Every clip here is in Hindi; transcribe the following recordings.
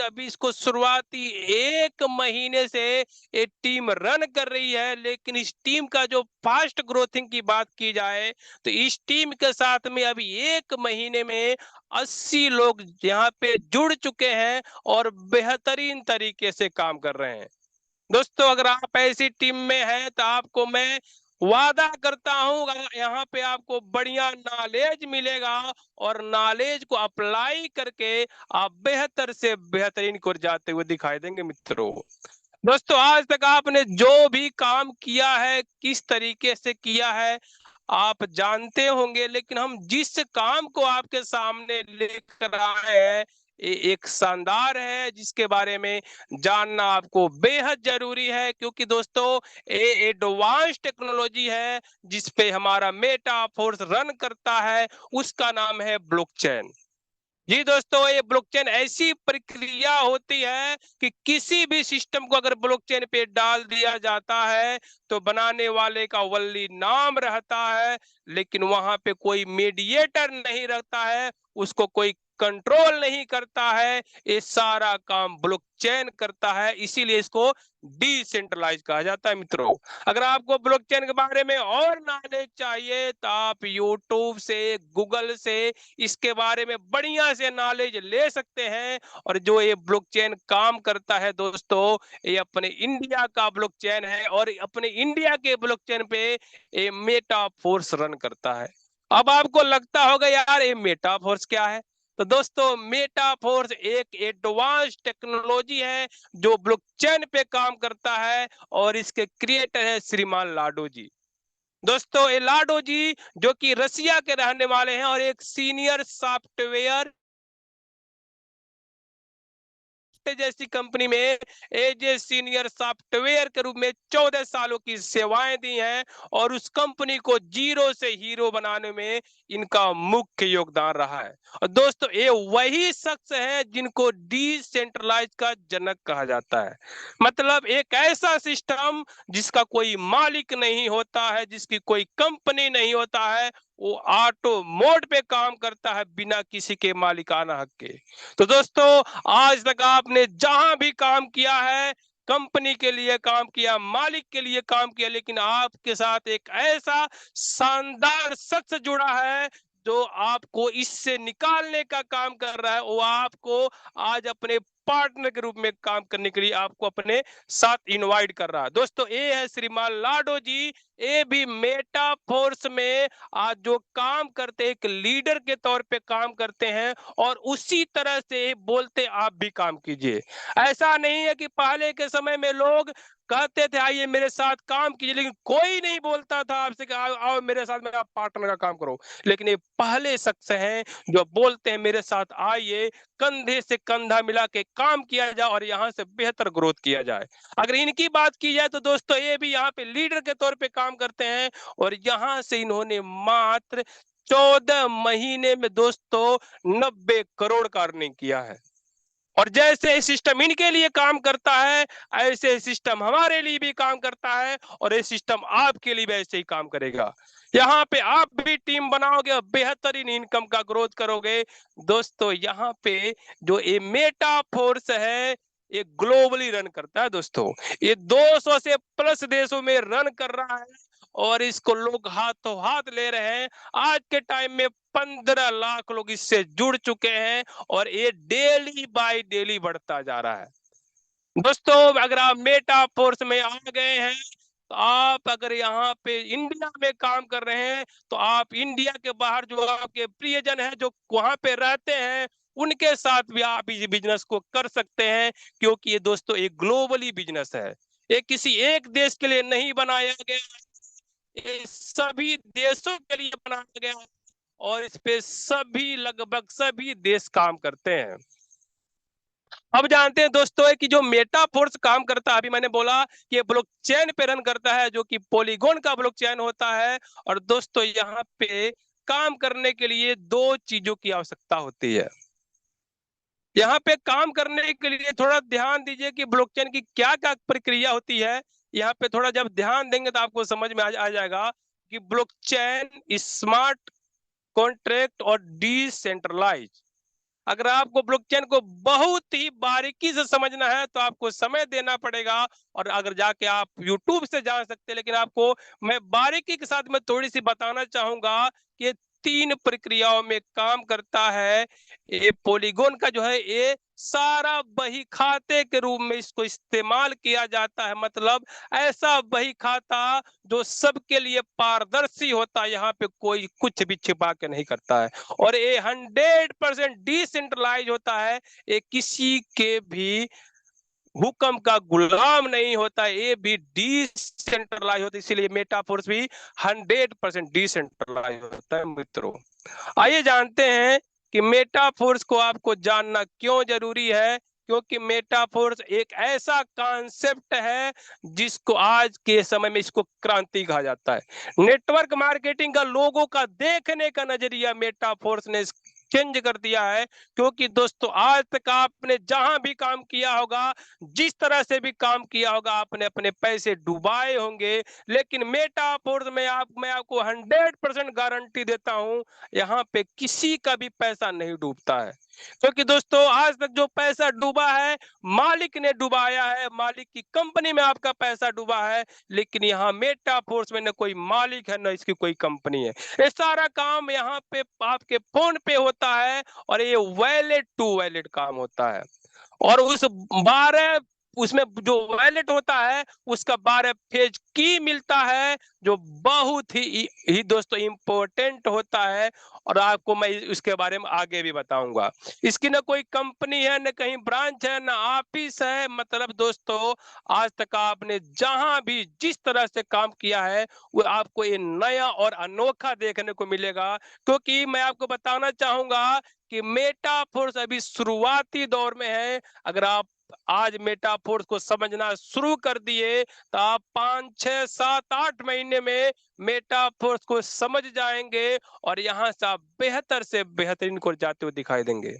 अभी इसको शुरुआती 1 महीने से ये टीम रन कर रही है, लेकिन इस टीम का जो फास्ट ग्रोथिंग की बात की जाए तो इस टीम के साथ में अभी 1 महीने में 80 लोग यहाँ पे जुड़ चुके हैं और बेहतरीन तरीके से काम कर रहे हैं। दोस्तों, अगर आप ऐसी टीम में हैं तो आपको मैं वादा करता हूं यहाँ पे आपको बढ़िया नॉलेज मिलेगा और नॉलेज को अप्लाई करके आप बेहतर से बेहतरीन को जाते हुए दिखाई देंगे। मित्रों, दोस्तों, आज तक आपने जो भी काम किया है, किस तरीके से किया है आप जानते होंगे, लेकिन हम जिस काम को आपके सामने लेकर आए हैं एक शानदार है, जिसके बारे में जानना आपको बेहद जरूरी है, क्योंकि दोस्तों ये एडवांस टेक्नोलॉजी है जिस पे हमारा मेटाफोर्स रन करता है, उसका नाम है ब्लॉकचेन। जी दोस्तों, ये ब्लॉकचेन ऐसी प्रक्रिया होती है कि किसी भी सिस्टम को अगर ब्लॉकचेन पे डाल दिया जाता है तो बनाने वाले का वल्ली नाम रहता है, लेकिन वहां पे कोई मीडिएटर नहीं रहता है, उसको कोई कंट्रोल नहीं करता है, ये सारा काम ब्लॉकचेन करता है, इसीलिए इसको डिसेंट्रलाइज कहा जाता है। मित्रों, अगर आपको ब्लॉकचेन के बारे में और नॉलेज चाहिए तो आप यूट्यूब से, गूगल से इसके बारे में बढ़िया से नॉलेज ले सकते हैं। और जो ये ब्लॉकचेन काम करता है दोस्तों, ये अपने इंडिया का ब्लॉकचेन है और अपने इंडिया के ब्लॉकचेन पे ये मेटाफोर्स रन करता है। अब आपको लगता होगा यार ये मेटाफोर्स क्या है, तो दोस्तों मेटाफोर्स एक एडवांस टेक्नोलॉजी है जो ब्लॉकचेन पे काम करता है और इसके क्रिएटर है श्रीमान लाडो जी। दोस्तों, ये लाडो जी जो कि रसिया के रहने वाले हैं और एक सीनियर सॉफ्टवेयर जैसी कंपनी में एज ए सीनियर सॉफ्टवेयर के रूप में 14 सालों की सेवाएं दी हैं और उस कंपनी को जीरो से हीरो बनाने में इनका मुख्य योगदान रहा है। और दोस्तों, ये वही शख्स है जिनको डिसेंट्रलाइज का जनक कहा जाता है। मतलब एक ऐसा सिस्टम जिसका कोई मालिक नहीं होता है, जिसकी कोई कंपनी नहीं होता है, वो ऑटो मोड पे काम करता है बिना किसी के मालिकाना हक के। तो दोस्तों, आज तक आपने जहां भी काम किया है, कंपनी के लिए काम किया, मालिक के लिए काम किया, लेकिन आपके साथ एक ऐसा शानदार शख्स जुड़ा है जो आपको इससे निकालने का काम कर रहा है। वो आपको आज अपने पार्टनर के रूप में काम करने के लिए आपको अपने साथ इनवाइट कर रहा है। दोस्तों, ये है श्रीमान लाडो जी। ये भी मेटाफोर्स में आज जो काम करते एक लीडर के तौर पे काम करते हैं और उसी तरह से बोलते आप भी काम कीजिए। ऐसा नहीं है कि पहले के समय में लोग कहते थे आइए मेरे साथ काम कीजिए, लेकिन कोई नहीं बोलता था आपसे कि आओ आओ मेरे साथ मेरा पार्टनर का काम करो। लेकिन ये पहले शख्स हैं जो बोलते हैं मेरे साथ आइए, कंधे से कंधा मिला के काम किया जाए और यहाँ से बेहतर ग्रोथ किया जाए। अगर इनकी बात की जाए तो दोस्तों ये भी यहाँ पे लीडर के तौर पे काम करते हैं और यहाँ से इन्होंने मात्र 14 महीने में दोस्तों 90 करोड़ का अर्निंग किया है। और जैसे सिस्टम इनके लिए काम करता है, ऐसे सिस्टम हमारे लिए भी काम करता है और ये सिस्टम आपके लिए भी ऐसे ही काम करेगा। यहाँ पे आप भी टीम बनाओगे और बेहतरीन इनकम का ग्रोथ करोगे। दोस्तों, यहाँ पे जो ये मेटा फोर्स है ये ग्लोबली रन करता है। दोस्तों, ये 200 से प्लस देशों में रन कर रहा है और इसको लोग हाथों हाथ ले रहे हैं। आज के टाइम में 15 लाख लोग इससे जुड़ चुके हैं और ये डेली बाय डेली बढ़ता जा रहा है। दोस्तों, अगर आप मेटा फोर्स में आ गए हैं तो आप अगर यहाँ पे इंडिया में काम कर रहे हैं तो आप इंडिया के बाहर जो आपके प्रियजन है जो वहां पे रहते हैं उनके साथ भी आप इस बिजनेस को कर सकते हैं, क्योंकि ये दोस्तों एक ग्लोबली बिजनेस है। ये किसी एक देश के लिए नहीं बनाया गया, ये सभी देशों के लिए बनाया गया और इस पे सभी लगभग सभी देश काम करते हैं। अब जानते हैं दोस्तों कि जो मेटाफोर्स काम करता है, अभी मैंने बोला कि ये ब्लॉकचेन पे रन करता है जो कि पॉलीगॉन का ब्लॉकचेन होता है। और दोस्तों, यहाँ पे काम करने के लिए दो चीजों की आवश्यकता होती है। यहाँ पे काम करने के लिए थोड़ा ध्यान दीजिए कि ब्लॉकचेन की क्या क्या प्रक्रिया होती है। यहाँ पे थोड़ा जब ध्यान देंगे तो आपको समझ में आ जाएगा कि ब्लॉकचेन स्मार्ट कॉन्ट्रैक्ट और डिसेंट्रलाइज। अगर आपको ब्लॉकचेन को बहुत ही बारीकी से समझना है तो आपको समय देना पड़ेगा, और अगर जाके आप यूट्यूब से जान सकते हैं, लेकिन आपको मैं बारीकी के साथ में थोड़ी सी बताना चाहूंगा कि ये 3 प्रक्रियाओं में काम करता है। ये पॉलीगॉन का जो है ये सारा बही खाते के रूप में इसको इस्तेमाल किया जाता है, मतलब ऐसा बही खाता जो सबके लिए पारदर्शी होता है, यहाँ पे कोई कुछ भी छिपा के नहीं करता है, और ये 100% डिसेंट्रलाइज होता है। ये किसी के भी हुक्म का गुलाम नहीं होता, ये भी डिसेंट्रलाइज होता है, इसीलिए मेटाफोर्स भी 100% डिसेंट्रलाइज होता है। मित्रों, आइए जानते हैं कि मेटाफोर्स को आपको जानना क्यों जरूरी है, क्योंकि मेटाफोर्स एक ऐसा कॉन्सेप्ट है जिसको आज के समय में इसको क्रांति कहा जाता है। नेटवर्क मार्केटिंग का लोगों का देखने का नजरिया मेटाफोर्स ने चेंज कर दिया है, क्योंकि दोस्तों आज तक आपने जहां भी काम किया होगा, जिस तरह से भी काम किया होगा, आपने अपने पैसे डुबाए होंगे, लेकिन मेटाफोर्स में मैं आपको 100% गारंटी देता हूं, यहाँ पे किसी का भी पैसा नहीं डूबता है। क्योंकि दोस्तों आज तक जो पैसा डूबा है मालिक ने डुबाया है, मालिक की कंपनी में आपका पैसा डूबा है, लेकिन यहाँ मेटाफोर्स में न कोई मालिक है न इसकी कोई कंपनी है। ये सारा काम यहाँ पे आपके फोन पे होता है, और ये वैलेट टू वैलेट काम होता है, और उस 12 उसमें जो वैलेट होता है उसका 12 पेज की मिलता है, जो बहुत ही दोस्तों इंपॉर्टेंट होता है, और आपको मैं इसके बारे में आगे भी बताऊंगा। इसकी ना कोई कंपनी है, न कहीं ब्रांच है, न ऑफिस है, मतलब दोस्तों आज तक आपने जहां भी जिस तरह से काम किया है वो आपको ये नया और अनोखा देखने को मिलेगा, क्योंकि मैं आपको बताना चाहूंगा कि मेटाफोर्स अभी शुरुआती दौर में है। अगर आप आज मेटाफोर्स को समझना शुरू कर दिए तो आप 5, 6, 7, 8 महीने में मेटाफोर्स को समझ जाएंगे, और यहाँ से आप बेहतर से बेहतरीन को जाते हुए दिखाई देंगे।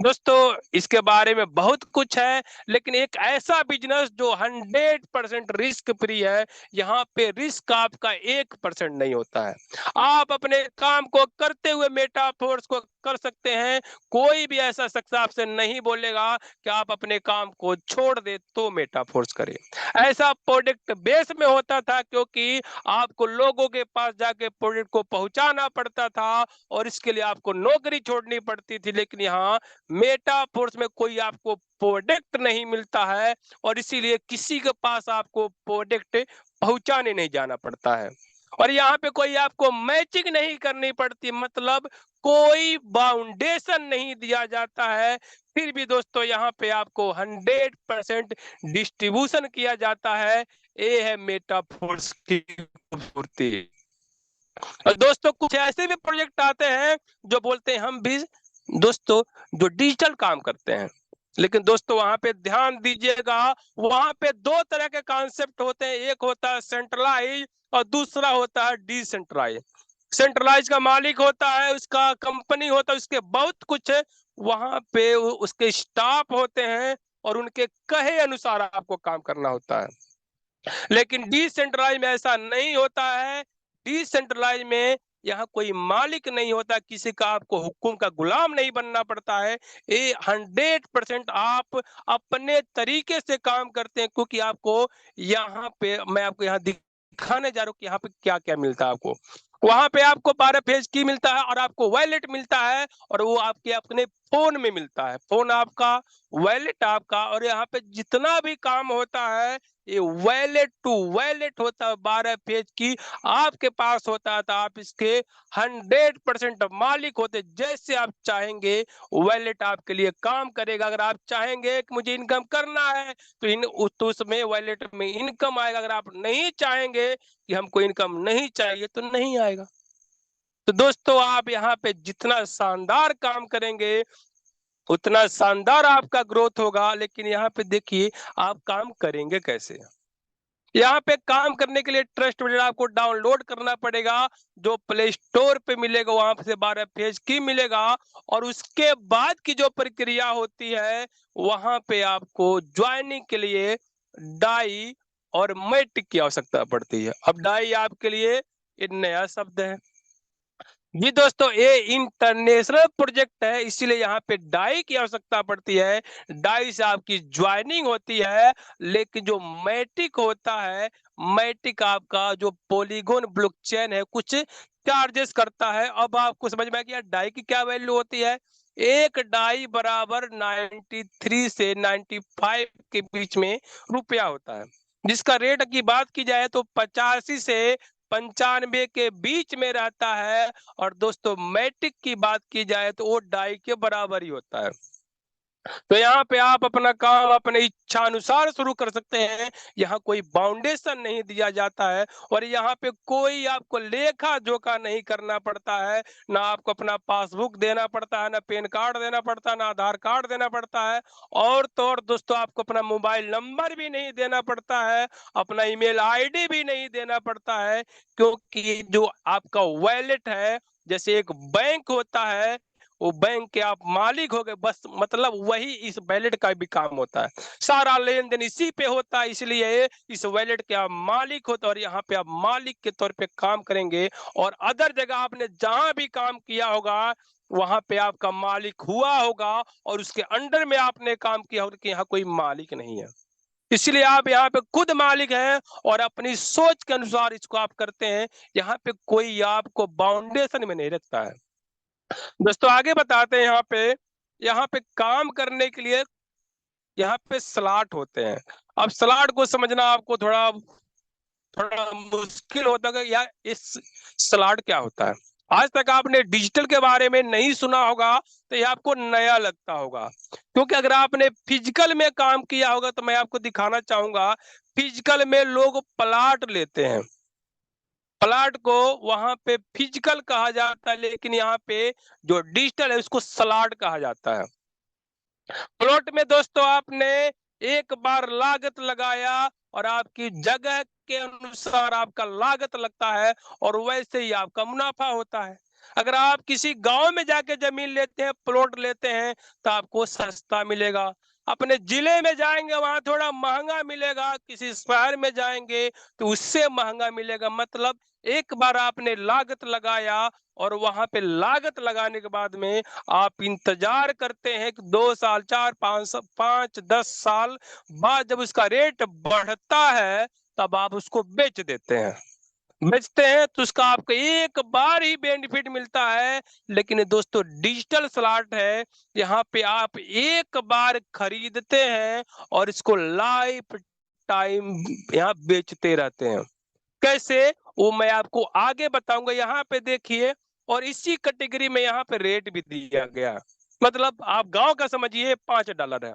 दोस्तों इसके बारे में बहुत कुछ है, लेकिन एक ऐसा बिजनेस जो 100% रिस्क फ्री है, यहाँ पे रिस्क आपका 1% नहीं होता है। आप अपने काम को करते हुए मेटाफोर्स को कर सकते हैं, कोई भी ऐसा शख्स आपसे नहीं बोलेगा कि आप अपने काम को छोड़ दे तो मेटाफोर्स करें। ऐसा प्रोडक्ट बेस में होता था, क्योंकि आपको लोगों के पास जाके प्रोडक्ट को पहुंचाना पड़ता था, और इसके लिए आपको नौकरी छोड़नी पड़ती थी, लेकिन यहाँ मेटाफोर्स में कोई आपको प्रोडक्ट नहीं मिलता है, और इसीलिए किसी के पास आपको प्रोडक्ट पहुंचाने नहीं जाना पड़ता है, और यहाँ पे कोई आपको मैचिंग नहीं करनी पड़ती, मतलब कोई बाउंडेशन नहीं दिया जाता है। फिर भी दोस्तों यहाँ पे आपको 100% डिस्ट्रीब्यूशन किया जाता है। ये है मेटाफोर्स की खूबसूरती। और दोस्तों कुछ ऐसे भी प्रोजेक्ट आते हैं जो बोलते हैं हम भी दोस्तों जो डिजिटल काम करते हैं, लेकिन दोस्तों वहां पे ध्यान दीजिएगा, वहां पे 2 तरह के कॉन्सेप्ट होते हैं, एक होता है सेंट्रलाइज और दूसरा होता है डिसेंट्रलाइज। सेंट्रलाइज का मालिक होता है, उसका कंपनी होता है, उसके बहुत कुछ है, वहां पे उसके स्टाफ होते हैं, और उनके कहे अनुसार आपको काम करना होता है। लेकिन डिसेंट्रलाइज में ऐसा नहीं होता है। डिसेंट्रलाइज में यहाँ कोई मालिक नहीं होता, किसी का आपको हुक्म का गुलाम नहीं बनना पड़ता है। ये 100% आप अपने तरीके से काम करते हैं, क्योंकि आपको यहाँ पे मैं आपको यहाँ दिखाने जा रहा हूँ कि यहाँ पे क्या क्या मिलता है आपको। वहां पे आपको 12 पेज की मिलता है, और आपको वॉलेट मिलता है, और वो आपके अपने फोन में मिलता है, फोन आपका, वॉलेट आपका, और यहाँ पे जितना भी काम होता है ये वैलेट टू वैलेट होता है। 12 पेज की आपके पास होता है, तो आप इसके 100% मालिक होते, जैसे आप चाहेंगे वैलेट आपके लिए काम करेगा। अगर आप चाहेंगे कि मुझे इनकम करना है तो उसमें वैलेट में इनकम आएगा, अगर आप नहीं चाहेंगे कि हमको इनकम नहीं चाहिए तो नहीं आएगा। तो दोस्तों आप यहाँ पे जितना शानदार काम करेंगे उतना शानदार आपका ग्रोथ होगा, लेकिन यहाँ पे देखिए आप काम करेंगे कैसे। यहाँ पे काम करने के लिए ट्रस्ट वैलेट आपको डाउनलोड करना पड़ेगा, जो प्ले स्टोर पे मिलेगा, वहां से 12 पेज की मिलेगा, और उसके बाद की जो प्रक्रिया होती है वहां पे आपको ज्वाइनिंग के लिए डाई और मैट्रिक की आवश्यकता पड़ती है। अब डाई आपके लिए एक नया शब्द है, जी दोस्तों, ये इंटरनेशनल प्रोजेक्ट है, इसीलिए यहाँ पे डाई की आवश्यकता पड़ती है। डाई से आपकी ज्वाइनिंग होती है, लेकिन जो मैटिक होता है, मैटिक आपका जो पॉलीगॉन ब्लॉकचेन है, कुछ चार्जेस करता है। अब आपको समझ में आ गया डाई की क्या वैल्यू होती है। एक डाई बराबर 93 से 95 के बीच में रुपया होता है, जिसका रेट की बात की जाए तो 85 से 95 के बीच में रहता है। और दोस्तों मैट्रिक की बात की जाए तो वो डाई के बराबर ही होता है। तो यहाँ पे आप अपना काम अपने इच्छा अनुसार शुरू कर सकते हैं। यहाँ कोई बाउंडेशन नहीं दिया जाता है, और यहाँ पे कोई आपको लेखा जोखा नहीं करना पड़ता है। ना आपको अपना पासबुक देना पड़ता है, ना पैन कार्ड देना पड़ता है, ना आधार कार्ड देना पड़ता है। और तो और दोस्तों, आपको अपना मोबाइल नंबर भी नहीं देना पड़ता है, अपना ईमेल आईडी भी नहीं देना पड़ता है, क्योंकि जो आपका वॉलेट है, जैसे एक बैंक होता है, वो बैंक के आप मालिक हो गए, बस मतलब वही इस वैलेट का भी काम होता है। सारा लेन देन इसी पे होता है, इसलिए इस वैलेट के आप मालिक होते हैं, और यहाँ पे आप मालिक के तौर पे काम करेंगे। और अदर जगह आपने जहां भी काम किया होगा, वहां पे आपका मालिक हुआ होगा, और उसके अंडर में आपने काम किया होगा, कि यहाँ कोई मालिक नहीं है। इसलिए आप यहाँ पे खुद मालिक हैं, और अपनी सोच के अनुसार इसको आप करते हैं। यहाँ पे कोई आपको बाउंडेशन में नहीं रखता है। दोस्तों आगे बताते हैं। यहाँ पे काम करने के लिए यहाँ पे स्लॉट होते हैं। अब स्लॉट को समझना आपको थोड़ा थोड़ा मुश्किल होता है कि यार इस स्लॉट क्या होता है। आज तक आपने डिजिटल के बारे में नहीं सुना होगा, तो ये आपको नया लगता होगा। क्योंकि अगर आपने फिजिकल में काम किया होगा, तो मैं आपको दिखाना चाहूंगा। फिजिकल में लोग प्लाट लेते हैं, प्लाट को वहां पे फिजिकल कहा जाता है, लेकिन यहाँ पे जो डिजिटल है उसको स्लॉट कहा जाता है। प्लॉट में दोस्तों आपने एक बार लागत लगाया, और आपकी जगह के अनुसार आपका लागत लगता है, और वैसे ही आपका मुनाफा होता है। अगर आप किसी गांव में जाके जमीन लेते हैं, प्लॉट लेते हैं, तो आपको सस्ता मिलेगा। अपने जिले में जाएंगे, वहां थोड़ा महंगा मिलेगा। किसी शहर में जाएंगे तो उससे महंगा मिलेगा। मतलब एक बार आपने लागत लगाया, और वहां पे लागत लगाने के बाद में आप इंतजार करते हैं कि 2 साल, 4, 5, 10 साल बाद जब उसका रेट बढ़ता है, तब आप उसको बेच देते हैं। बेचते हैं तो उसका आपको एक बार ही बेनिफिट मिलता है। लेकिन दोस्तों डिजिटल स्लॉट है, यहाँ पे आप एक बार खरीदते हैं, और इसको लाइफ टाइम यहाँ बेचते रहते हैं। कैसे, वो मैं आपको आगे बताऊंगा। यहाँ पे देखिए, और इसी कैटेगरी में यहाँ पे रेट भी दिया गया। मतलब आप गांव का समझिए $5 है,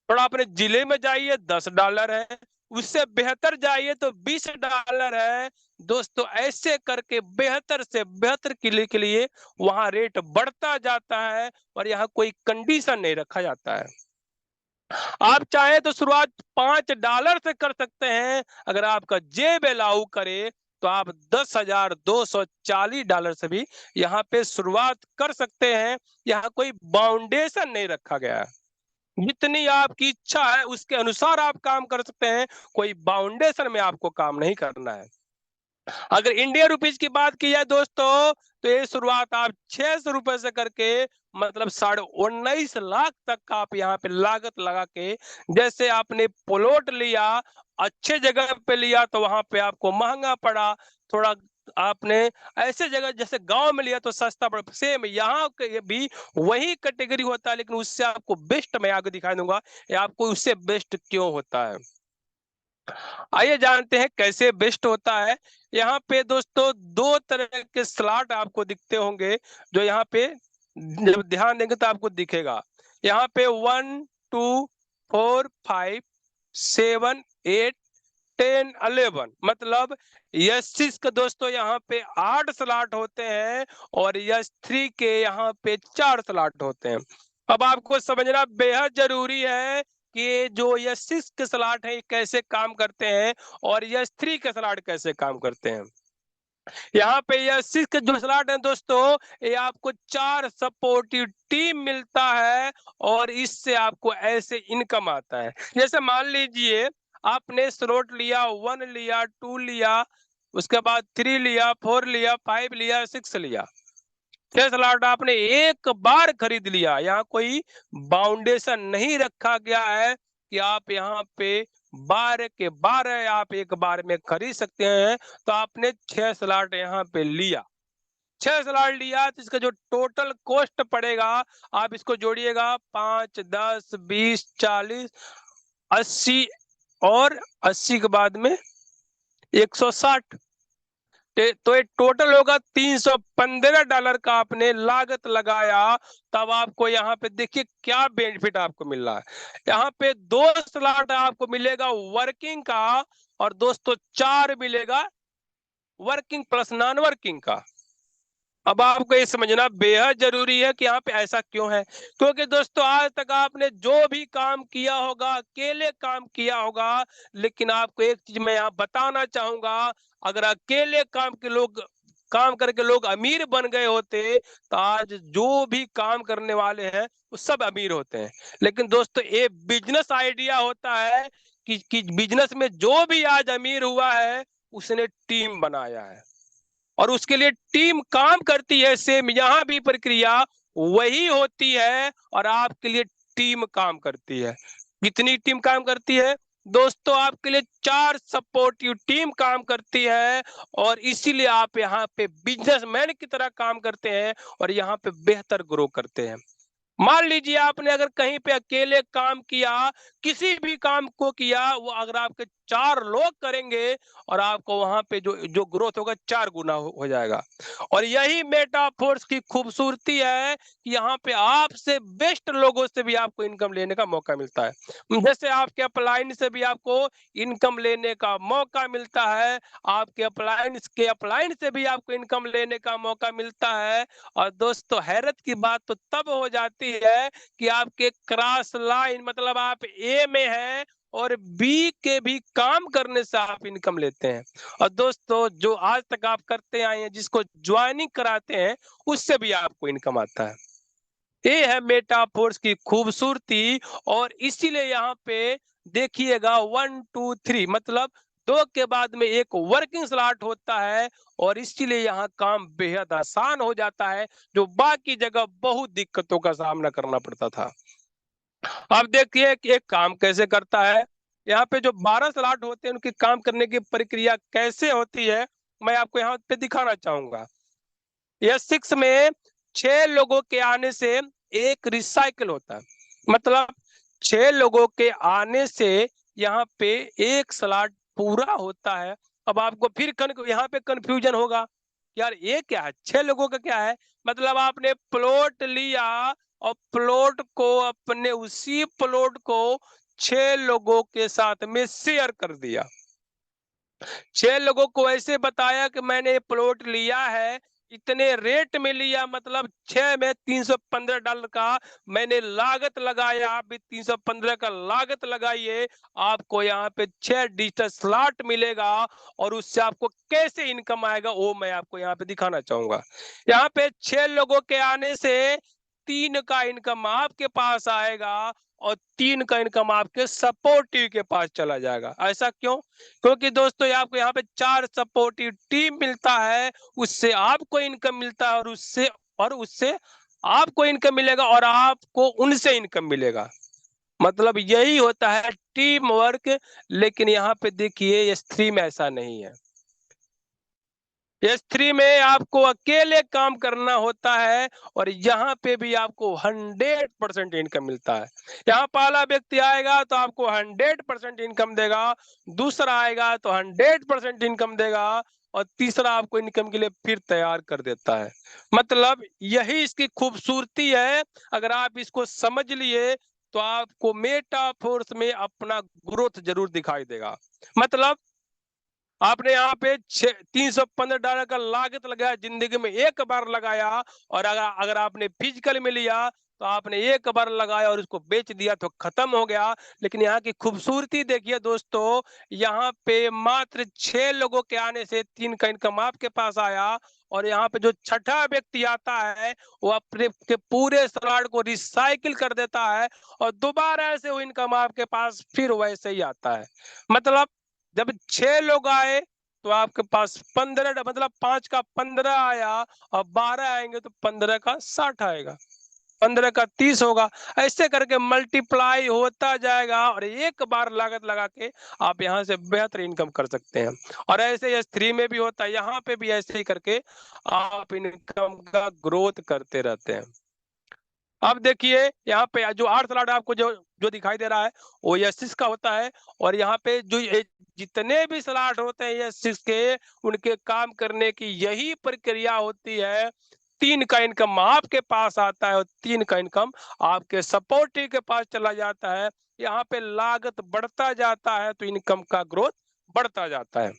थोड़ा अपने जिले में जाइए $10 है, उससे बेहतर जाइए तो $20 है। दोस्तों ऐसे करके बेहतर से बेहतर किले के लिए वहां रेट बढ़ता जाता है, और यहाँ कोई कंडीशन नहीं रखा जाता है। आप चाहे तो शुरुआत $5 से कर सकते हैं। अगर आपका जेब अलाउ करे, तो आप $10,240 से भी यहाँ पे शुरुआत कर सकते हैं। यहाँ कोई बाउंडेशन नहीं रखा गया है। जितनी आपकी इच्छा है उसके अनुसार आप काम कर सकते हैं। कोई बाउंडेशन में आपको काम नहीं करना है। अगर इंडियन रुपीज की बात की जाए दोस्तों, तो ये शुरुआत आप ₹600 से करके, मतलब 19.5 लाख तक का आप यहाँ पे लागत लगा के, जैसे आपने प्लॉट लिया, अच्छे जगह पे लिया तो वहां पे आपको महंगा पड़ा। थोड़ा आपने ऐसे जगह जैसे गांव में लिया तो सस्ता पड़ा। सेम यहाँ के भी वही कैटेगरी होता है, लेकिन उससे आपको बेस्ट मैं आगे दिखा दूंगा, ये आपको उससे बेस्ट क्यों होता है। आइए जानते हैं कैसे बेस्ट होता है। यहाँ पे दोस्तों 2 तरह के स्लॉट आपको दिखते होंगे, जो यहाँ पे जब ध्यान देंगे तो आपको दिखेगा। यहाँ पे 1, 2, 4, 5, 7, 8, 10, 11, मतलब यस के दोस्तों यहाँ पे 8 स्लॉट होते हैं, और यस के यहाँ पे 4 स्लॉट होते हैं। अब आपको समझना बेहद जरूरी है कि जो यस के स्लॉट है कैसे काम करते हैं, और यस के स्लॉट कैसे काम करते हैं। यहाँ पे यस के जो स्लॉट है दोस्तों, ये आपको 4 सपोर्टिव टीम मिलता है, और इससे आपको ऐसे इनकम आता है। जैसे मान लीजिए आपने स्लॉट लिया, 1 लिया, 2 लिया, उसके बाद 3 लिया, 4 लिया, 5 लिया, 6 लिया। 6 स्लॉट आपने एक बार खरीद लिया, यहाँ कोई बाउंडेशन नहीं रखा गया है कि आप यहाँ पे 12 के 12 आप एक बार में खरीद सकते हैं। तो आपने 6 स्लॉट यहाँ पे लिया, 6 स्लॉट लिया तो इसका जो टोटल कॉस्ट पड़ेगा, आप इसको जोड़िएगा 5, 10, 20, 40, 80 और 80 के बाद में 160, तो ये टोटल होगा $315 का आपने लागत लगाया। तब आपको यहाँ पे देखिए क्या बेनिफिट आपको मिल रहा है। यहाँ पे 2 स्लॉट आपको मिलेगा वर्किंग का, और दोस्तों 4 मिलेगा वर्किंग प्लस नॉन वर्किंग का। अब आपको ये समझना बेहद जरूरी है कि यहाँ पे ऐसा क्यों है, क्योंकि दोस्तों आज तक आपने जो भी काम किया होगा अकेले काम किया होगा, लेकिन आपको एक चीज मैं यहाँ बताना चाहूंगा, अगर अकेले काम करके लोग अमीर बन गए होते तो आज जो भी काम करने वाले हैं वो सब अमीर होते हैं। लेकिन दोस्तों ये बिजनेस आइडिया होता है कि बिजनेस में जो भी आज अमीर हुआ है उसने टीम बनाया है और उसके लिए टीम काम करती है। सेम यहाँ भी प्रक्रिया वही होती है और आपके लिए टीम काम करती है। कितनी टीम काम करती है दोस्तों? आपके लिए 4 सपोर्टिव टीम काम करती है और इसीलिए आप यहाँ पे बिजनेसमैन की तरह काम करते हैं और यहाँ पे बेहतर ग्रो करते हैं। मान लीजिए आपने अगर कहीं पे अकेले काम किया, किसी भी काम को किया, वो अगर आपके 4 लोग करेंगे और आपको वहां पे जो जो ग्रोथ होगा 4 गुना हो जाएगा। और यही मेटाफोर्स की खूबसूरती है कि यहाँ पे आपसे बेस्ट लोगों से भी आपको इनकम लेने का मौका मिलता है। जैसे आपके अपलाइन से भी आपको इनकम लेने का मौका मिलता है, आपके अपलाइन से भी आपको इनकम लेने का मौका मिलता है। और दोस्तों हैरत की बात तो तब हो जाती है कि आपके क्रॉस लाइन मतलब आप ए में हैं और बी के भी काम करने से आप इनकम लेते हैं। और दोस्तों जो आज तक आप करते आए हैं, जिसको ज्वाइनिंग कराते हैं, उससे भी आपको इनकम आता है। ये है मेटाफोर्स की खूबसूरती। और इसीलिए यहाँ पे देखिएगा 1, 2, 3 मतलब 2 के बाद में एक वर्किंग स्लॉट होता है और इसीलिए यहाँ काम बेहद आसान हो जाता है, जो बाकी जगह बहुत दिक्कतों का सामना करना पड़ता था। अब देखिए कि एक काम कैसे करता है। यहाँ पे जो 12 स्लॉट होते हैं उनके काम करने की प्रक्रिया कैसे होती है, मैं आपको यहाँ पे दिखाना चाहूंगा। S6 में 6 लोगों के आने से एक रिसाइकिल होता है, मतलब 6 लोगों के आने से यहाँ पे एक स्लॉट पूरा होता है। अब आपको फिर यहाँ पे कंफ्यूजन होगा, यार ये क्या है, 6 लोगों का क्या है? मतलब आपने प्लॉट लिया और प्लॉट को अपने उसी प्लॉट को 6 लोगों के साथ में शेयर कर दिया। 6 लोगों को ऐसे बताया कि मैंने प्लॉट लिया है, इतने रेट में लिया, मतलब 6 में $315 का मैंने लागत लगाया। आप भी 315 का लागत लगाइए, आपको यहाँ पे 6 डिजिटल स्लॉट मिलेगा और उससे आपको कैसे इनकम आएगा वो मैं आपको यहाँ पे दिखाना चाहूंगा। यहाँ पे 6 लोगों के आने से 3 का इनकम आपके पास आएगा और 3 का इनकम आपके सपोर्टिव के पास चला जाएगा। ऐसा क्यों? क्योंकि दोस्तों आपको यहाँ पे 4 सपोर्टिव टीम मिलता है, उससे आपको इनकम मिलता है और उससे आपको इनकम मिलेगा और आपको उनसे इनकम मिलेगा। मतलब यही होता है टीम वर्क। लेकिन यहाँ पे देखिए S3 में ऐसा नहीं है। S3 में आपको अकेले काम करना होता है और यहाँ पे भी आपको 100% इनकम मिलता है। यहाँ पहला व्यक्ति आएगा तो आपको 100% इनकम देगा, दूसरा आएगा तो 100% इनकम देगा और तीसरा आपको इनकम के लिए फिर तैयार कर देता है। मतलब यही इसकी खूबसूरती है। अगर आप इसको समझ लिए तो आपको मेटाफोर्स में अपना ग्रोथ जरूर दिखाई देगा। मतलब आपने यहाँ पे $315 का लागत लगाया, जिंदगी में एक बार लगाया, और अगर आपने फिजिकल में लिया तो आपने एक बार लगाया और उसको बेच दिया तो खत्म हो गया। लेकिन यहाँ की खूबसूरती देखिए दोस्तों, यहाँ पे मात्र 6 लोगों के आने से 3 का इनकम आपके पास आया और यहाँ पे जो छठा व्यक्ति आता है वो अपने के पूरे स्लॉट को रिसाइकिल कर देता है और दोबारा से वो इनकम आपके पास फिर वैसे ही आता है। मतलब जब 6 लोग आए तो आपके पास 15, मतलब 5 का 15 आया और 12 आएंगे तो 15 का 60 आएगा, 15 का 30 होगा। ऐसे करके मल्टीप्लाई होता जाएगा और एक बार लागत लगा के आप यहाँ से बेहतर इनकम कर सकते हैं। और ऐसे S3 में भी होता है, यहाँ पे भी ऐसे ही करके आप इनकम का ग्रोथ करते रहते हैं। अब देखिए यहाँ पे जो 8 स्लॉट आपको जो जो दिखाई दे रहा है वो S6 का होता है, और यहाँ पे जो जितने भी स्लॉट होते हैं S6 के, उनके काम करने की यही प्रक्रिया होती है। 3 का इनकम आपके पास आता है और 3 का इनकम आपके सपोर्टिव के पास चला जाता है। यहाँ पे लागत बढ़ता जाता है तो इनकम का ग्रोथ बढ़ता जाता है।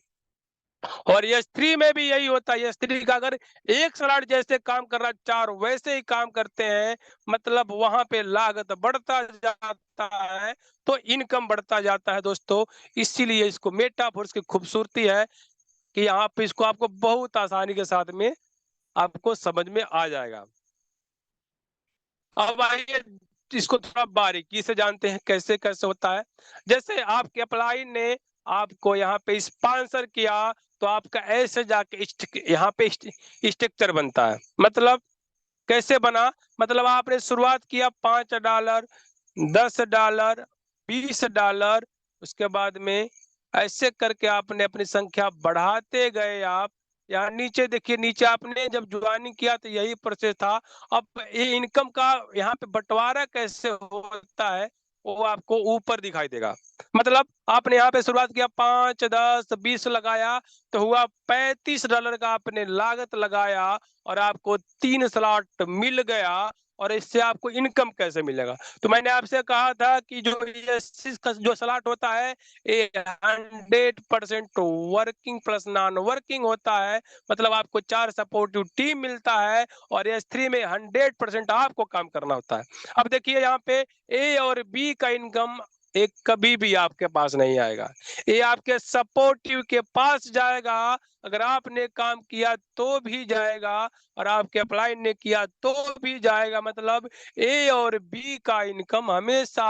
और S3 में भी यही होता है। S3 का अगर एक स्लॉट जैसे काम कर रहा है, 4 वैसे ही काम करते हैं, मतलब वहां पे लागत बढ़ता जाता है तो इनकम बढ़ता जाता है दोस्तों। इसीलिए इसको मेटाफोर्स की खूबसूरती है कि यहाँ पे इसको आपको बहुत आसानी के साथ में आपको समझ में आ जाएगा। अब आइए इसको थोड़ा बारीकी से जानते हैं कैसे कैसे होता है। जैसे आपके अप्लाई ने आपको यहाँ पे स्पॉन्सर किया तो आपका ऐसे जाके यहाँ पे स्ट्रक्चर बनता है। मतलब कैसे बना, मतलब आपने शुरुआत किया $5, $10, $20, उसके बाद में ऐसे करके आपने अपनी संख्या बढ़ाते गए। आप यहाँ नीचे देखिए, नीचे आपने जब ज्वाइनिंग किया तो यही प्रोसेस था। अब ये इनकम का यहाँ पे बंटवारा कैसे होता है वो आपको ऊपर दिखाई देगा। मतलब आपने यहाँ पे शुरुआत किया, 5, 10, 20 लगाया तो हुआ $35 का आपने लागत लगाया और आपको 3 स्लॉट मिल गया। और इससे आपको इनकम कैसे मिलेगा, तो मैंने आपसे कहा था कि जो जो स्लॉट होता है ये 100% वर्किंग प्लस नॉन वर्किंग होता है। मतलब आपको 4 सपोर्टिव टीम मिलता है और S3 में 100% आपको काम करना होता है। अब देखिए यहाँ पे A और B का इनकम एक कभी भी आपके पास नहीं आएगा, ये आपके सपोर्टिव के पास जाएगा। अगर आपने काम किया तो भी जाएगा और आपके अप्लाई ने किया तो भी जाएगा। मतलब A और B का इनकम हमेशा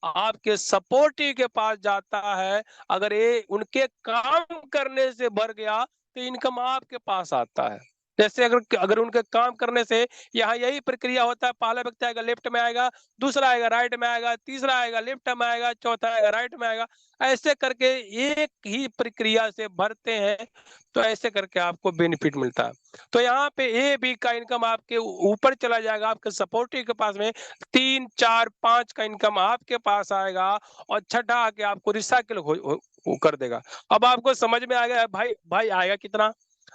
आपके सपोर्टिव के पास जाता है। अगर ये उनके काम करने से भर गया तो इनकम आपके पास आता है। जैसे अगर अगर उनके काम करने से, यहाँ यही प्रक्रिया होता है, पहला व्यक्ति आएगा लेफ्ट में आएगा, दूसरा आएगा राइट में आएगा, तीसरा आएगा लेफ्ट में आएगा, चौथा आएगा राइट में आएगा। ऐसे करके एक ही प्रक्रिया से भरते हैं तो ऐसे करके आपको बेनिफिट मिलता है। तो यहाँ पे A B का इनकम आपके ऊपर चला जाएगा, आपके सपोर्टिव के पास में 3, 4, 5 का इनकम आपके पास आएगा और छठा आके आपको रिसाइकिल कर देगा। अब आपको समझ में आ गया है भाई, आएगा कितना।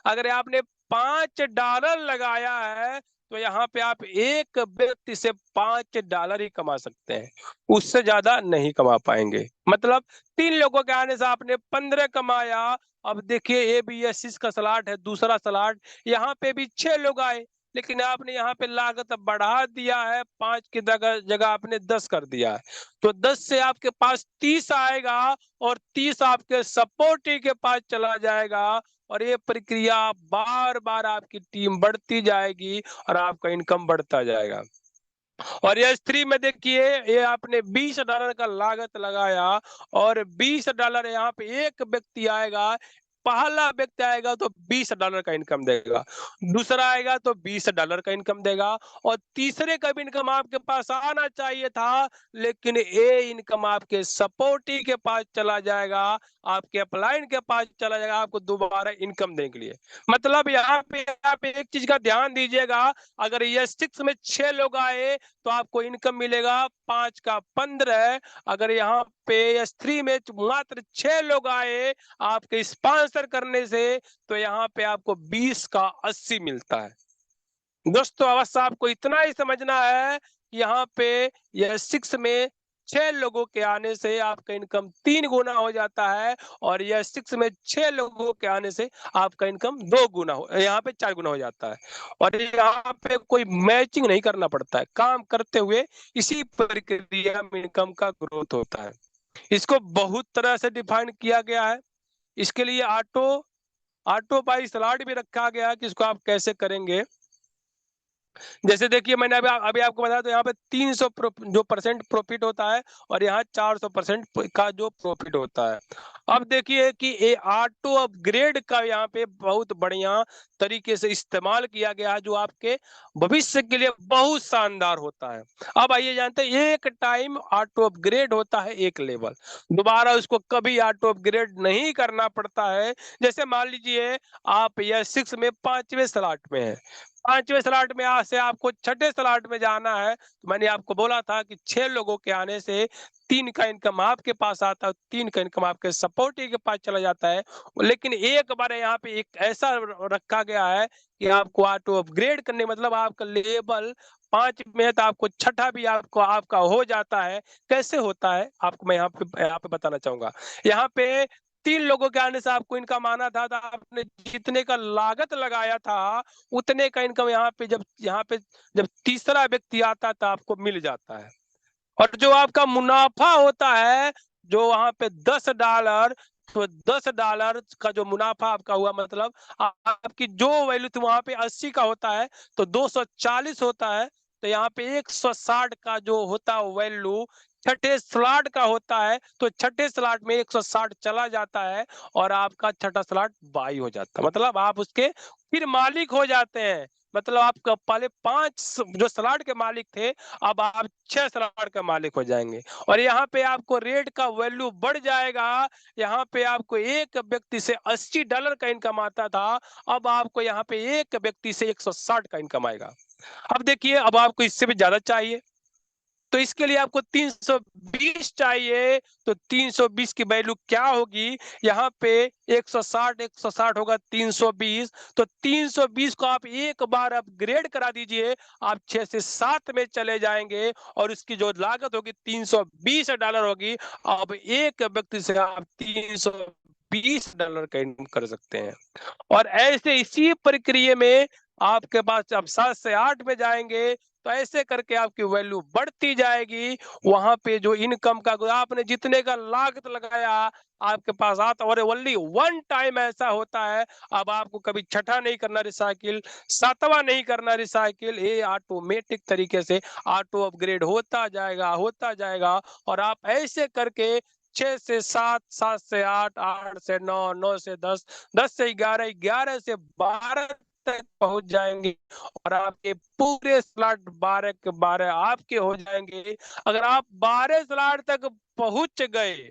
अगर आपने $5 लगाया है तो यहाँ पे आप एक व्यक्ति से $5 ही कमा सकते हैं, उससे ज्यादा नहीं कमा पाएंगे। मतलब 3 लोगों के आने से आपने 15 कमाया। अब देखिए ABS का स्लॉट है, दूसरा स्लॉट, यहाँ पे भी 6 लोग आए लेकिन आपने यहाँ पे लागत बढ़ा दिया है, 5 की जगह आपने 10 कर दिया है। तो 10 से आपके पास 30 आएगा और 30 आपके सपोर्टिव के पास चला जाएगा और ये प्रक्रिया बार बार आपकी टीम बढ़ती जाएगी और आपका इनकम बढ़ता जाएगा। और S3 में देखिए ये आपने $20 का लागत लगाया और $20 यहाँ पे एक व्यक्ति आएगा, पहला व्यक्ति आएगा तो $20 का इनकम देगा, दूसरा आएगा तो $20 का इनकम देगा और तीसरे का भी इनकम आपके पास आना चाहिए था, लेकिन ये इनकम आपके सपोर्टिव के पास चला जाएगा, आपके अपलाइन के पास चला जाएगा आपको दोबारा इनकम देने के लिए। मतलब यहाँ पे आप एक चीज का ध्यान दीजिएगा, अगर S6 में 6 लोग आए तो आपको इनकम मिलेगा 5 का 15। अगर यहाँ पे S3 में मात्र 6 लोग आए आपके स्पॉन्सर करने से तो यहाँ पे आपको 20 का 80 मिलता है। दोस्तों अवश्य आपको इतना ही समझना है कि यहाँ पे S6 में 6 लोगों के आने से आपका इनकम 3 गुना हो जाता है और S6 में 6 लोगों के आने से आपका इनकम 2 गुना हो, यहाँ पे 4 गुना हो जाता है। और यहाँ पे कोई मैचिंग नहीं करना पड़ता है, काम करते हुए इसी प्रक्रिया में इनकम का ग्रोथ होता है। इसको बहुत तरह से डिफाइन किया गया है। इसके लिए ऑटो बाई स्लॉट भी रखा गया है कि इसको आप कैसे करेंगे। जैसे देखिए मैंने अभी आपको बताया, तो यहाँ पे 300 जो % प्रॉफिट होता है और यहाँ 400% का जो प्रॉफिट होता है। अब देखिए कि ये ऑटो अपग्रेड का यहाँ पे बहुत बढ़िया तरीके से इस्तेमाल किया गया है, जो आपके भविष्य के लिए बहुत शानदार होता है। अब आइए जानते हैं, एक टाइम ऑटो अपग्रेड होता है एक लेवल, दोबारा उसको कभी ऑटो अपग्रेड नहीं करना पड़ता है। जैसे मान लीजिए आप ये 6 में 5वें स्लॉट में है, 5वें स्लॉट में से आपको छठे स्लॉट में जाना है। तो मैंने आपको बोला था कि 6 लोगों के आने से 3 का इनकम आपके पास आता है, 3 का इनकम आपके सपोर्टी के पास चला जाता है। लेकिन एक बार यहाँ पे एक ऐसा रखा गया है कि आपको ऑटो अपग्रेड करने मतलब आपका लेवल 5 में है तो आपको छठा भी आपको आपका हो जाता है। कैसे होता है आपको मैं यहाँ पे बताना चाहूंगा। यहाँ पे 3 लोगों के आने से आपको इनकम आना था, तो आपने जितने का लागत लगाया था उतने का इनकम यहाँ पे जब तीसरा व्यक्ति आता था आपको मिल जाता है। और जो आपका मुनाफा होता है, जो वहाँ पे $10, तो $10 का जो मुनाफा आपका हुआ मतलब आपकी जो वैल्यू थी वहाँ पे 80 का होता है, तो 240 होता है। तो यहाँ पे 160 का जो होता है वैल्यू छठे स्लॉट का होता है, तो छठे स्लॉट में 160 चला जाता है और आपका छठा स्लॉट बाई हो जाता है। मतलब आप उसके फिर मालिक हो जाते हैं। मतलब आपका पहले 5 जो स्लॉट के मालिक थे, अब आप 6 स्लॉट का मालिक हो जाएंगे। और यहाँ पे आपको रेट का वैल्यू बढ़ जाएगा। यहाँ पे आपको एक व्यक्ति से $80 का इनकम आता था, अब आपको यहाँ पे एक व्यक्ति से 160 का इनकम आएगा। अब देखिए, अब आपको इससे भी ज्यादा चाहिए, तो इसके लिए आपको 320 चाहिए। तो 320 की वैल्यू क्या होगी, यहाँ पे 160 होगा 320, तो 320 को आप एक बार अपग्रेड करा दीजिए, आप 6 से 7 में चले जाएंगे और उसकी जो लागत होगी $320 होगी। अब एक व्यक्ति से आप $320 का इनकम कर सकते हैं। और ऐसे इसी प्रक्रिया में आपके पास अब 7 से 8 में जाएंगे, तो ऐसे करके आपकी वैल्यू बढ़ती जाएगी। वहां पे जो इनकम का आपने जितने का लागत लगाया आपके पास आता, और ओनली वन टाइम ऐसा होता है। अब आपको कभी छठा नहीं करना रिसाइकिल, सातवां नहीं करना रिसाइकिल, ये ऑटोमेटिक तरीके से ऑटो अपग्रेड होता जाएगा। और आप ऐसे करके 6 से 7, 7 से 8, 8 से 9, 9 से 10, 10 से 11, 11 से 12 तक पहुंच जाएंगे और आपके पूरे स्लॉट 12 के 12 आपके हो जाएंगे। अगर आप 12 स्लॉट तक पहुंच गए,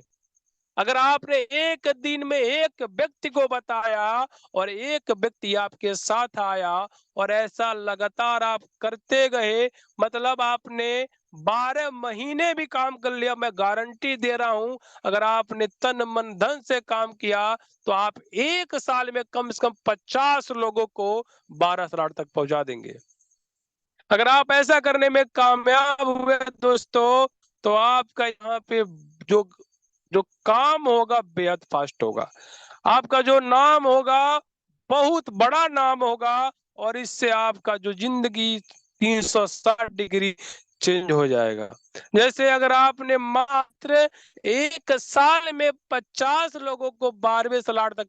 अगर आपने एक दिन में एक व्यक्ति को बताया और एक व्यक्ति आपके साथ आया और ऐसा लगातार आप करते गए, मतलब आपने 12 महीने भी काम कर लिया, मैं गारंटी दे रहा हूं, अगर आपने तन मन धन से काम किया तो आप एक साल में कम से कम 50 लोगों को 12 स्लॉट तक पहुंचा देंगे। अगर आप ऐसा करने में कामयाब हुए दोस्तों, तो आपका यहाँ पे जो जो काम होगा बेहद फास्ट होगा, आपका जो नाम होगा बहुत बड़ा नाम होगा, और इससे आपका जो जिंदगी 360 डिग्री चेंज हो जाएगा। जैसे अगर आपने मात्र एक साल में 50 लोगों को 12वें स्लॉट तक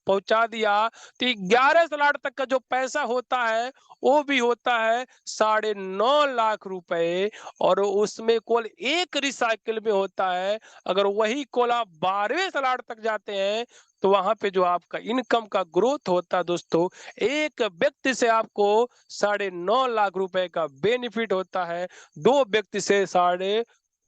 पहुंचा दिया, तो 11 स्लॉट तक का जो पैसा होता है वो भी होता है 9.5 लाख रुपए, और उसमें केवल एक रिसाइकिल में होता है। अगर वही कॉल आप 12वें स्लॉट तक जाते हैं, तो वहां पे जो आपका इनकम का ग्रोथ होता है दोस्तों, एक व्यक्ति से आपको 9.5 लाख रुपए का बेनिफिट होता है, दो व्यक्ति से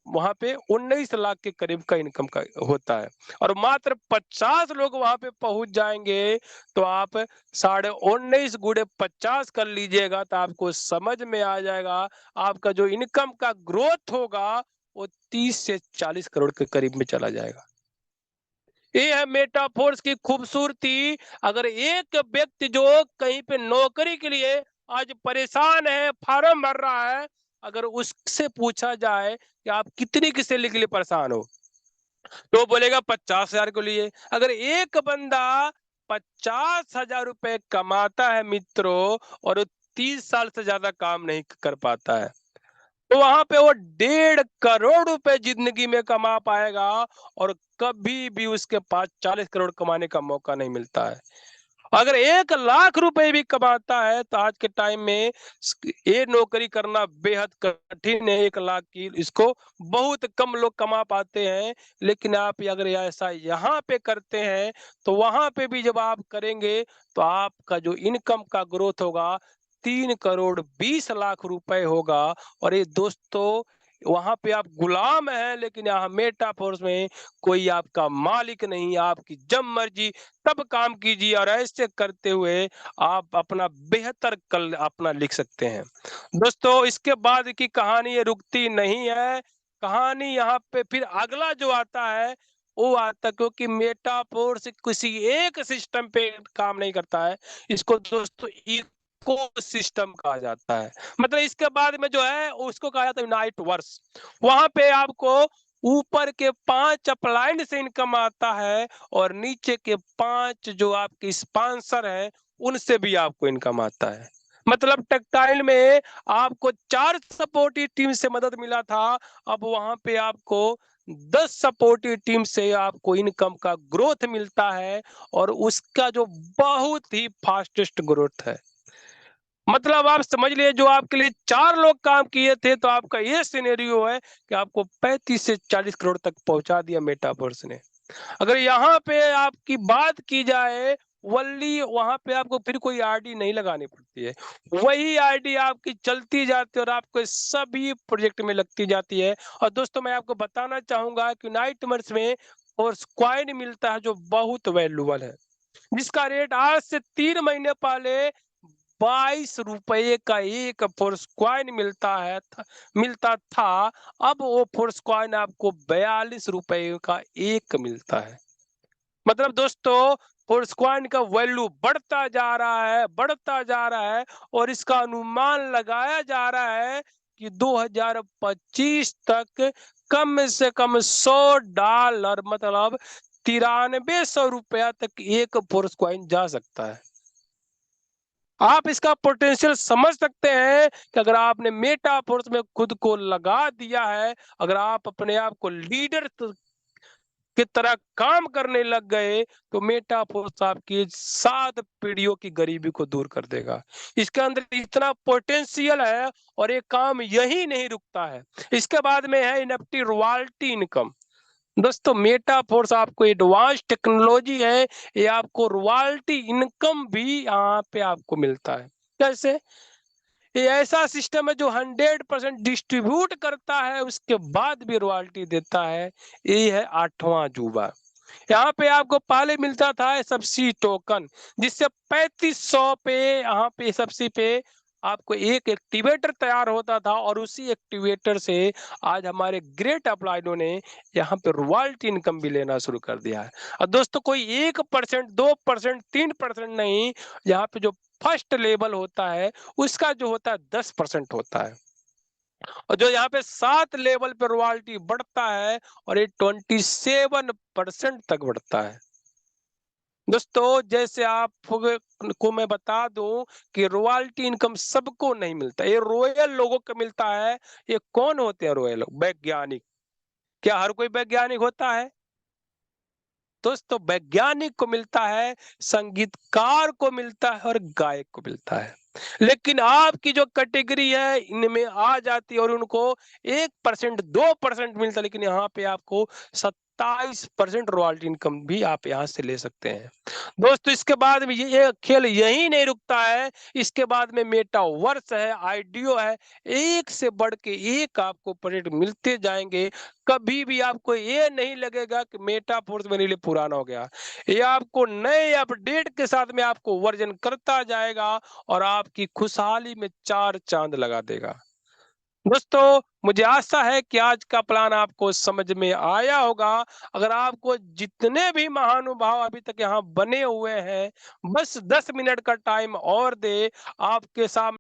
वहां पे 19 लाख के करीब का इनकम का होता है। और मात्र 50 लोग वहां पे पहुंच जाएंगे, तो आप 19.5 गुणे 50 कर लीजिएगा, तो आपको समझ में आ जाएगा आपका जो इनकम का ग्रोथ होगा वो 30 से 40 करोड़ के करीब में चला जाएगा। ये है मेटाफोर्स की खूबसूरती। अगर एक व्यक्ति जो कहीं पे नौकरी के लिए आज परेशान है, फार्म भर रहा है, अगर उससे पूछा जाए कि आप कितनी के सैलरी के लिए परेशान हो, तो बोलेगा 50,000 के लिए। अगर एक बंदा 50,000 रुपए कमाता है मित्रों, और 30 साल से ज्यादा काम नहीं कर पाता है, तो वहां पे वो 1.5 करोड़ रुपए जिंदगी में कमा पाएगा, और कभी भी उसके पास 40 करोड़ कमाने का मौका नहीं मिलता है। अगर 1 लाख रुपए भी कमाता है तो आज के टाइम में ये नौकरी करना बेहद कठिन है। 1 लाख की इसको बहुत कम लोग कमा पाते हैं। लेकिन आप अगर ऐसा यहाँ पे करते हैं तो वहां पे भी जब आप करेंगे तो आपका जो इनकम का ग्रोथ होगा 3 करोड़ 20 लाख रुपए होगा। और ये दोस्तों वहां पे आप गुलाम हैं, लेकिन यहाँ मेटाफोर्स में कोई आपका मालिक नहीं, आपकी जब मर्जी तब काम कीजिए और ऐसे करते हुए आप अपना बेहतर कल अपना लिख सकते हैं। दोस्तों इसके बाद की कहानी ये रुकती नहीं है। कहानी यहाँ पे फिर अगला जो आता है वो आता, क्योंकि मेटाफोर्स किसी एक सिस्टम पे काम नहीं करता है, इसको दोस्तों इको सिस्टम कहा जाता है। मतलब इसके बाद में जो है उसको कहा जाता है यूनाइट वर्स। वहां पे आपको ऊपर के 5 अपलाइन से इनकम आता है और नीचे के 5 जो आपके स्पॉन्सर है उनसे भी आपको इनकम आता है। मतलब टेक्सटाइल में आपको 4 सपोर्टिव टीम से मदद मिला था, अब वहां पे आपको 10 सपोर्टिव टीम से आपको इनकम का ग्रोथ मिलता है और उसका जो बहुत ही फास्टेस्ट ग्रोथ है। मतलब आप समझ लिए जो आपके लिए 4 लोग काम किए थे तो आपका ये सिनेरियो है कि आपको 35 से 40 करोड़ तक पहुंचा दिया मेटावर्स ने। अगर यहाँ पे आपकी बात की जाए वल्ली, वहां पे आपको फिर कोई आईडी नहीं लगानी पड़ती है, वही आईडी आपकी चलती जाती है और आपके सभी प्रोजेक्ट में लगती जाती है। और दोस्तों मैं आपको बताना चाहूंगा कि नाइटमर्स में और कॉइन मिलता है जो बहुत वैल्यूबल है, जिसका रेट आज से 3 महीने पहले 22 रुपए का एक फोर्स कॉइन मिलता था। अब वो फोर्स कॉइन आपको 42 रुपए का एक मिलता है। मतलब दोस्तों फोर्स कॉइन का वैल्यू बढ़ता जा रहा है, बढ़ता जा रहा है और इसका अनुमान लगाया जा रहा है कि 2025 तक कम से कम $100 मतलब 9300 रुपया तक एक फोर्स कॉइन जा सकता है। आप इसका पोटेंशियल समझ सकते हैं कि अगर आपने मेटाफोर्स में खुद को लगा दिया है, अगर आप अपने आप को लीडर की तरह काम करने लग गए तो मेटाफोर्स आपकी 7 पीढ़ियों की गरीबी को दूर कर देगा। इसके अंदर इतना पोटेंशियल है और ये काम यही नहीं रुकता है। इसके बाद में है एनएफटी रॉयल्टी इनकम। दोस्तों मेटाफोर्स आपको एडवांस टेक्नोलॉजी है, ये आपको रॉयल्टी इनकम भी यहाँ पे आपको मिलता है। कैसे? ये ऐसा सिस्टम है जो 100% डिस्ट्रीब्यूट करता है उसके बाद भी रॉयल्टी देता है। ये है 8वां अजूबा। यहाँ पे आपको पहले मिलता था सब्सिडी टोकन, जिससे 3500 पे यहाँ पे सब्सिडी पे आपको एक एक्टिवेटर तैयार होता था और उसी एक्टिवेटर से आज हमारे ग्रेट अपलाइनों ने यहाँ पे रॉयल्टी इनकम भी लेना शुरू कर दिया है। और दोस्तों कोई 1%, 2%, 3% नहीं, यहाँ पे जो फर्स्ट लेवल होता है उसका जो होता है 10% होता है और जो यहाँ पे 7 लेवल पे रॉयल्टी बढ़ता है और ये 27% तक बढ़ता है। दोस्तों जैसे आप को मैं बता दूं कि रॉयल्टी इनकम सबको नहीं मिलता, ये रॉयल लोगों को मिलता है। ये कौन होते हैं रॉयल लोग? वैज्ञानिक। क्या हर कोई वैज्ञानिक होता है? दोस्तों वैज्ञानिक को मिलता है, संगीतकार को मिलता है और गायक को मिलता है। लेकिन आपकी जो कैटेगरी है इनमें आ जाती है और उनको 1%, 2% मिलता है, लेकिन यहाँ पे आपको 27% रॉयल्टी इनकम भी आप यहाँ से ले सकते हैं। दोस्तों इसके बाद में ये खेल यही नहीं रुकता है, इसके बाद में मेटावर्स है, आईडीओ है, एक से बढ़ के एक आपको प्रोजेक्ट मिलते जाएंगे। कभी भी आपको ये नहीं लगेगा कि मेटाफोर्स मेरे लिए पुराना हो गया। ये आपको नए अपडेट के साथ में आपको वर्जन करता जाएगा और आपकी खुशहाली में 4 चांद लगा देगा। दोस्तों मुझे आशा है कि आज का प्लान आपको समझ में आया होगा। अगर आपको जितने भी महानुभाव अभी तक यहाँ बने हुए हैं बस 10 मिनट का टाइम और दे, आपके सामने